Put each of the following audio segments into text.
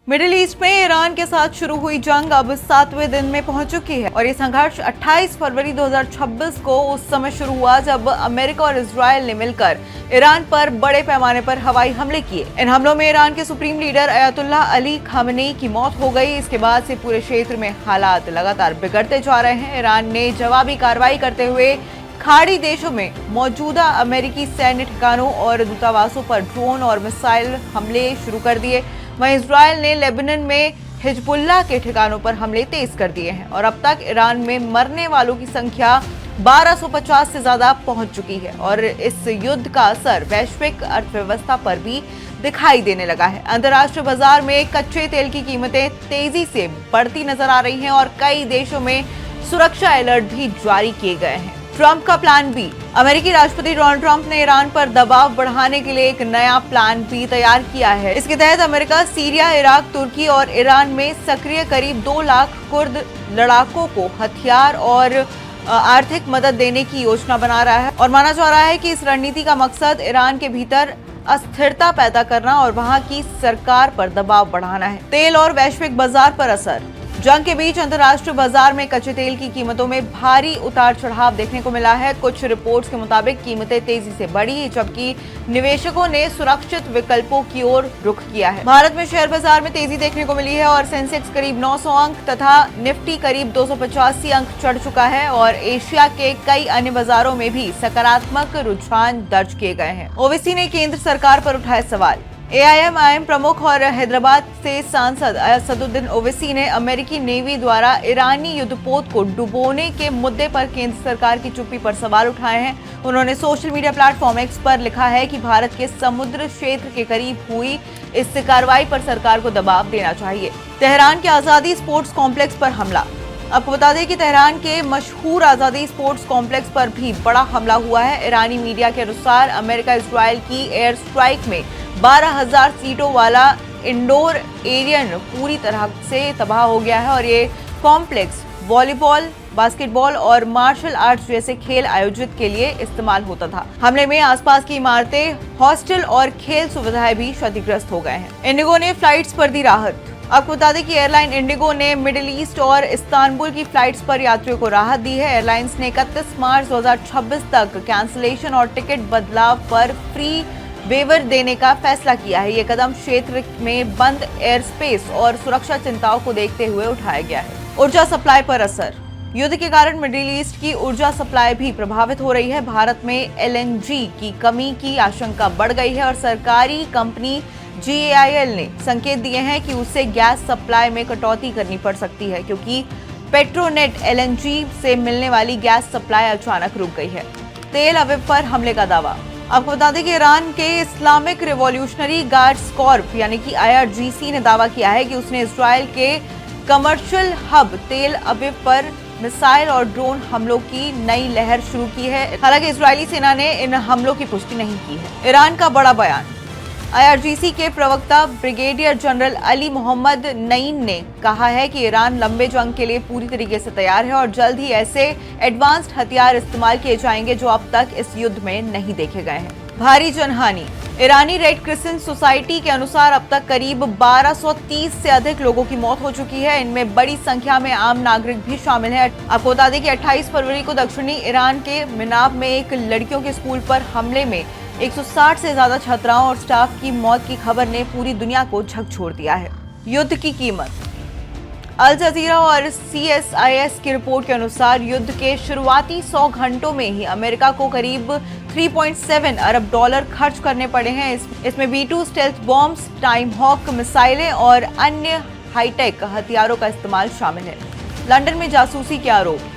Middle east में Iran के साथ शुरू हुई जंग अब 7वें दिन में पहुंच चुकी है और ये संघर्ष 28 फरवरी 2026 को उस समय शुरू हुआ जब अमेरिका और इजरायल ने मिलकर ईरान पर बड़े पैमाने पर हवाई हमले किए। इन हमलों में ईरान के supreme leader Ayatollah Ali Khamenei की मौत हो गई। इसके बाद से पूरे क्षेत्र में हालात लगातार बिगड़ते जा रहे हैं। ईरान ने जवाबी कार्रवाई करते हुए खाड़ी देशों में मौजूदा अमेरिकी सैन्य ठिकानों और दूतावासों पर ड्रोन और मिसाइल हमले शुरू कर दिए। वहीं इजरायल ने लेबनान में हिजबुल्लाह के ठिकानों पर हमले तेज कर दिए हैं और अब तक ईरान में मरने वालों की संख्या 1250 से ज्यादा पहुंच चुकी है और इस युद्ध का असर वैश्विक अर्थव्यवस्था पर भी दिखाई देने लगा है। अंतर्राष्ट्रीय बाजार में कच्चे तेल की कीमतें तेजी से बढ़ती नजर आ रही हैं और कई देशों में सुरक्षा अलर्ट भी जारी किए गए हैं। ट्रंप का प्लान बी। अमेरिकी राष्ट्रपति डोनाल्ड ट्रंप ने ईरान पर दबाव बढ़ाने के लिए एक नया प्लान बी तैयार किया है। इसके तहत अमेरिका सीरिया, इराक, तुर्की और ईरान में सक्रिय करीब 2 लाख कुर्द लड़ाकों को हथियार और आर्थिक मदद देने की योजना बना रहा है और माना जा रहा है कि इस रणनीति का मकसद ईरान के भीतर अस्थिरता पैदा करना और वहां की सरकार पर दबाव बढ़ाना है। तेल और वैश्विक बाजार पर असर। जंग के बीच अंतर्राष्ट्रीय बाजार में कच्चे तेल की कीमतों में भारी उतार चढ़ाव देखने को मिला है। कुछ रिपोर्ट्स के मुताबिक कीमतें तेजी से बढ़ी जबकि निवेशकों ने सुरक्षित विकल्पों की ओर रुख किया है। भारत में शेयर बाजार में तेजी देखने को मिली है और सेंसेक्स करीब 900 अंक तथा निफ्टी करीब 285 अंक चढ़ चुका है और एशिया के कई अन्य बाजारों में भी सकारात्मक रुझान दर्ज किए गए हैं। ओवैसी ने केंद्र सरकार पर उठाए सवाल। एआईएम प्रमुख और हैदराबाद से सांसद असदुद्दीन ओवैसी ने अमेरिकी नेवी द्वारा ईरानी युद्धपोत को डुबोने के मुद्दे पर केंद्र सरकार की चुप्पी पर सवाल उठाए हैं। उन्होंने सोशल मीडिया प्लेटफॉर्म एक्स पर लिखा है कि भारत के समुद्र क्षेत्र के करीब हुई इस कार्रवाई पर सरकार को दबाव देना चाहिए। तेहरान के आजादी स्पोर्ट्स कॉम्प्लेक्स पर हमला। आपको बता दें कि तेहरान के मशहूर आजादी स्पोर्ट्स कॉम्प्लेक्स पर भी बड़ा हमला हुआ है। ईरानी मीडिया के अनुसार अमेरिका इजरायल की एयर स्ट्राइक में 12,000 सीटों वाला इंडोर एरियन पूरी तरह से तबाह हो गया है और ये कॉम्प्लेक्स वॉलीबॉल, बास्केटबॉल और मार्शल आर्ट्स जैसे खेल आयोजित के लिए इस्तेमाल होता था। हमले में आसपास की इमारतें, हॉस्टल और खेल सुविधाएं भी क्षतिग्रस्त हो गए हैं। इंडिगो ने फ्लाइट्स पर दी राहत। आपको बता दें कि एयरलाइन इंडिगो ने मिडिल ईस्ट और इस्तांबुल की फ्लाइट्स पर यात्रियों को राहत दी है। एयरलाइंस ने 31 मार्च 2026 तक कैंसिलेशन और टिकट बदलाव पर फ्री वेवर देने का फैसला किया है। ये कदम क्षेत्र में बंद एयर स्पेस और सुरक्षा चिंताओं को देखते हुए उठाया गया है। ऊर्जा सप्लाई पर असर। युद्ध के कारण मिडिल ईस्ट की ऊर्जा सप्लाई भी प्रभावित हो रही है। भारत में एलएनजी की कमी की आशंका बढ़ गई है और सरकारी कंपनी GAIL ने संकेत दिए हैं कि उसे गैस सप्लाई में कटौती करनी पड़ सकती है क्योंकि पेट्रोनेट LNG से मिलने वाली गैस सप्लाई अचानक रुक गई है। तेल अवीव पर हमले का दावा। आपको बता दें कि ईरान के इस्लामिक रिवॉल्यूशनरी गार्ड्स कॉर्प यानी कि IRGC ने दावा किया है कि उसने इजरायल के कमर्शियल हब तेल अवीव पर मिसाइल और ड्रोन हमलों की नई लहर शुरू की है। हालांकि इजरायली सेना ने इन हमलों की पुष्टि नहीं की है। ईरान का बड़ा बयान। IRGC के प्रवक्ता brigadier general Ali Mohammad Naeini ने कहा है कि ईरान लंबे जंग के लिए पूरी तरीके से तैयार है और जल्द ही ऐसे एडवांस्ड हथियार इस्तेमाल किए जाएंगे जो अब तक इस युद्ध में नहीं देखे गए हैं। भारी जनहानि। ईरानी रेड क्रिसेंट सोसाइटी के अनुसार अब तक करीब 1230 से अधिक लोगों की मौत हो चुकी है। इनमें बड़ी संख्या में आम नागरिक भी शामिल हैं। आपको बता दें कि 28 फरवरी को दक्षिणी ईरान के मिनाब में एक लड़कियों के स्कूल पर हमले में 160 से ज्यादा छात्राओं और स्टाफ की मौत की खबर ने पूरी दुनिया को झकझोर दिया है। युद्ध की कीमत। अल जजीरा और CSIS की रिपोर्ट के अनुसार युद्ध के शुरुआती 100 घंटों में ही अमेरिका को करीब 3.7 अरब डॉलर खर्च करने पड़े हैं। इसमें B-2 stealth bombs, time hoc मिसाइलें और अन्य हाईटेक हथियारों का इस्तेमाल शामिल है। लंदन में जासूसी के आरोप।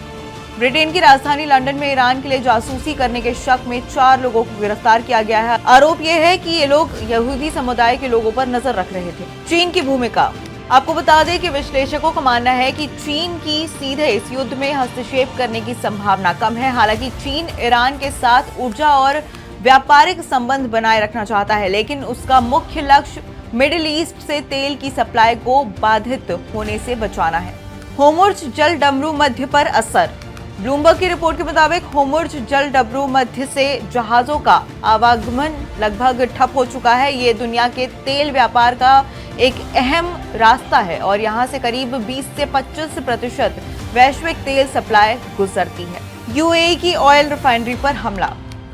ब्रिटेन की राजधानी लंदन में ईरान के लिए जासूसी करने के शक में 4 लोगों को गिरफ्तार किया गया है। आरोप यह है कि ये लोग यहूदी समुदाय के लोगों पर नजर रख रहे थे। चीन की भूमिका। आपको बता दें कि विश्लेषकों का मानना है कि चीन की सीधे इस युद्ध में हस्तक्षेप करने की संभावना कम है। हालांकि चीन ईरान के साथ ऊर्जा और व्यापारिक संबंध बनाए रखना चाहता है, लेकिन उसका मुख्य लक्ष्य मिडिल ईस्ट से तेल की सप्लाई को बाधित होने से बचाना है। होर्मुज़ जल डमरू मध्य पर असर। ब्लूमबर्ग की रिपोर्ट के मुताबिक होर्मुज़ जल डबरू मध्य से जहाजों का आवागमन लगभग ठप हो चुका है। ये दुनिया के तेल व्यापार का एक अहम रास्ता है और यहाँ से करीब 20 से 25% वैश्विक तेल सप्लाई गुजरती है। यूएई की ऑयल रिफाइनरी पर हमला।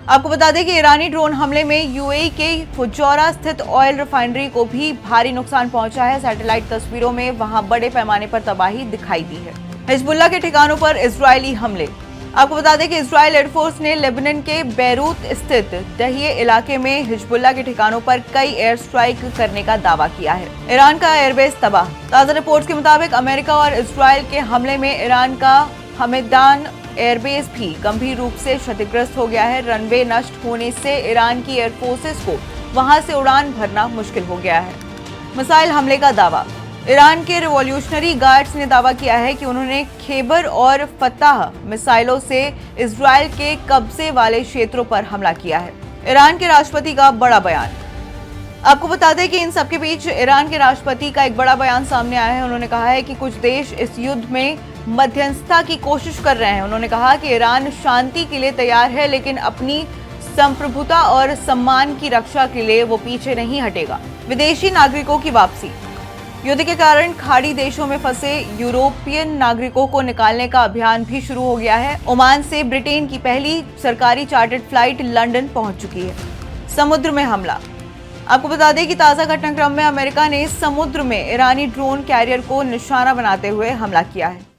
आपको बता दें कि ईरानी ड्रोन हमले में यूएई के फुजौरा स्थित ऑयल रिफाइनरी को भी भारी नुकसान पहुंचा है। सैटेलाइट तस्वीरों में वहां बड़े पैमाने पर तबाही दिखाई दी है। हिजबुल्लाह के ठिकानों पर इजरायली हमले। आपको बता दें कि इजरायल एयरफोर्स ने लेबनान के बैरूत स्थित दहिए इलाके में हिजबुल्लाह के ठिकानों पर कई एयर स्ट्राइक करने का दावा किया है। ईरान का एयरबेस तबाह। ताजा रिपोर्ट्स के मुताबिक अमेरिका और इजरायल के हमले में ईरान का हमेदान एयरबेस भी गंभीर रूप से क्षतिग्रस्त हो गया है। रनवे नष्ट होने से ईरान की एयरफोर्सेस को वहां से उड़ान भरना मुश्किल हो गया है। मिसाइल हमले का दावा। ईरान के रिवॉल्यूशनरी गार्ड्स ने दावा किया है कि उन्होंने खैबर और फताह मिसाइलों से इजरायल के कब्जे वाले क्षेत्रों पर हमला किया है। ईरान के राष्ट्रपति का बड़ा बयान। आपको बता दें कि इन सबके बीच ईरान के राष्ट्रपति का एक बड़ा बयान सामने आया है। उन्होंने कहा है कि कुछ देश इस युद्ध में मध्यस्थता की कोशिश कर रहे हैं। उन्होंने कहा कि ईरान शांति के लिए तैयार है, लेकिन अपनी संप्रभुता और सम्मान की रक्षा के लिए वो पीछे नहीं हटेगा। विदेशी नागरिकों की वापसी। युद्ध के कारण खाड़ी देशों में फंसे यूरोपियन नागरिकों को निकालने का अभियान भी शुरू हो गया है। ओमान से ब्रिटेन की पहली सरकारी चार्टर्ड फ्लाइट लंदन पहुंच चुकी है। समुद्र में हमला। आपको बता दें कि ताजा घटनाक्रम में अमेरिका ने समुद्र में ईरानी ड्रोन कैरियर को निशाना बनाते हुए हमला किया है।